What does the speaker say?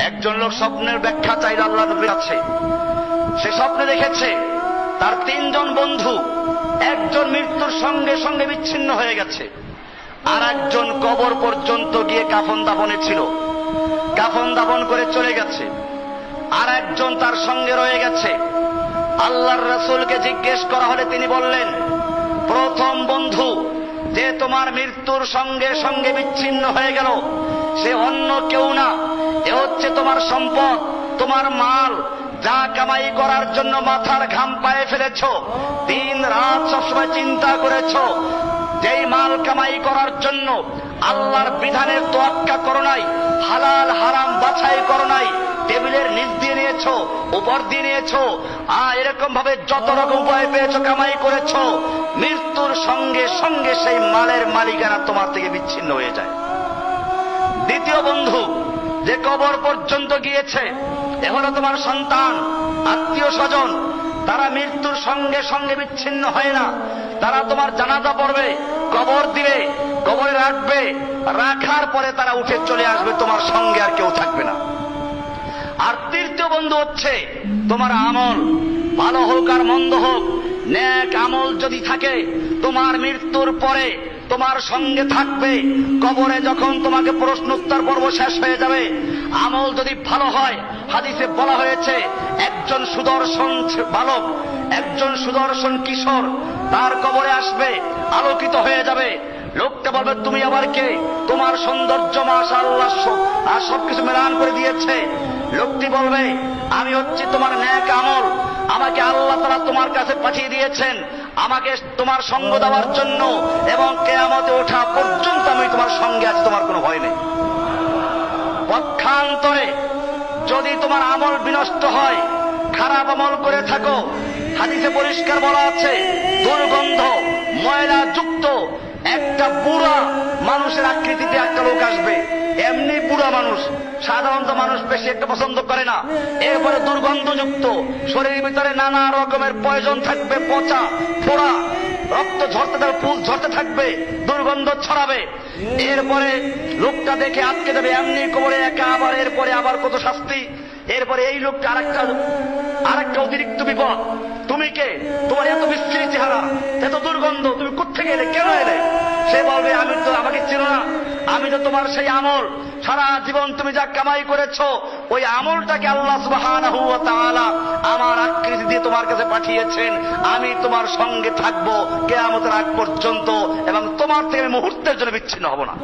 একজন লোক স্বপ্নের ব্যাখ্যা চাইল আল্লাহ নবীর কাছে। সে স্বপ্নে দেখেছে তার তিনজন বন্ধু, একজন মৃত্যুর সঙ্গে সঙ্গে বিচ্ছিন্ন হয়ে গেছে, আর একজন কবর পর্যন্ত গিয়ে কাফন দাফনে ছিল, কাফন দাফন করে চলে গেছে, আর একজন তার সঙ্গে রয়ে গেছে। আল্লাহর রাসূলকে জিজ্ঞেস করা হলে তিনি বললেন, প্রথম বন্ধু যে তোমার মৃত্যুর সঙ্গে সঙ্গে বিচ্ছিন্ন হয়ে গেল, সে অন্য কেউ না, এ হচ্ছে তোমার সম্পদ, তোমার মাল, যা কামাই করার জন্য মাথার ঘাম পায়ে ফেলেছ, দিন রাত সবসময় চিন্তা করেছ, যেই মাল কামাই করার জন্য আল্লাহর বিধানের তোয়াক্কা করো নাই, হালাল হারাম বাছাই করো নাই, টেবিলের নিচ দিয়ে নিয়েছ, উপর দিয়ে নিয়েছ, এরকম ভাবে যত রকম উপায় পেয়েছ, কামাই করেছ, মৃত্যুর সঙ্গে সঙ্গে সেই মালের মালিকানা তোমার থেকে বিচ্ছিন্ন হয়ে যায়। দ্বিতীয় বন্ধু যে কবর পর্যন্ত গিয়েছে, এ হলো তোমার সন্তান, আত্মীয় স্বজন, তারা মৃত্যুর সঙ্গে সঙ্গে বিচ্ছিন্ন হয় না, তারা তোমার জানাজা পড়বে, কবর দিবে, কবরে রাখবে, রাখার পরে তারা উঠে চলে আসবে, তোমার সঙ্গে আর কেউ থাকবে না। আর তৃতীয় বন্ধু হচ্ছে তোমার আমল, ভালো হোক আর মন্দ হোক, নেক আমল যদি থাকে তোমার মৃত্যুর পরে তোমার সঙ্গে থাকবে, কবরে যখন তোমাকে প্রশ্ন উত্তর পর্ব শেষ হয়ে যাবে, আমল যদি ভালো হয়, হাদিসে বলা হয়েছে একজন সুদর্শন বালক, একজন সুদর্শন কিশোর তার কবরে আসবে, আলোকিত হয়ে যাবে। লোকটা বলবে, তুমি আবার কে? তোমার সৌন্দর্য মাশাআল্লাহ আর সবকিছু মেলান করে দিয়েছে। লোকটি বলবে, আমি হচ্ছি তোমার নেক আমল, আমাকে আল্লাহ তাআলা তোমার কাছে পাঠিয়ে দিয়েছেন আমাকে তোমার সঙ্গ দেওয়ার জন্য, এবং কিয়ামতে ওঠা পর্যন্ত আমি তোমার সঙ্গে আছি, তোমার কোনো ভয় নেই। পক্ষান্তরে যদি তোমার আমল বিনষ্ট হয়, খারাপ আমল করে থাকো, হাদিসে পরিষ্কার বলা আছে, দুর্গন্ধ ময়লা যুক্ত একটা বুড়া মানুষের আকৃতিতে একটা লোক আসবে, এমনি বুড়া মানুষ, সাধারণত মানুষ বেশি একটা পছন্দ করে না, এরপরে দুর্গন্ধযুক্ত, শরীরের ভিতরে নানা রকমের পয়জন থাকবে, পচা পোড়া, রক্ত ঝরতে থাকবে, পুজ ঝরতে থাকবে, দুর্গন্ধ ছড়াবে। এরপরে লোকটা দেখে আটকে দেবে, এমনি কবরে একা, আবার এরপরে আবার কত শাস্তি। এরপরে এই লোকটা আরেকটা অতিরিক্ত বিপদ, তুমি কে? তোমার এত বিশ্রী চেহারা, এত দুর্গন্ধ, তুমি কোত্থেকে এলে, কেন এলে? সে বলবে, আমি তো, আমাকে চিনো না, আমি তো তোমার সেই আমল, সারা জীবন তুমি যা কামাই করেছো, ওই আমলটাকে আল্লাহ সুবহানাহু ওয়া তাআলা আমার আকৃতি দিয়ে তোমার কাছে পাঠিয়েছেন, আমি তোমার সঙ্গে থাকবো কিয়ামতের আগ পর্যন্ত, এবং তোমার থেকে আমি মুহূর্তের জন্য বিচ্ছিন্ন হব না।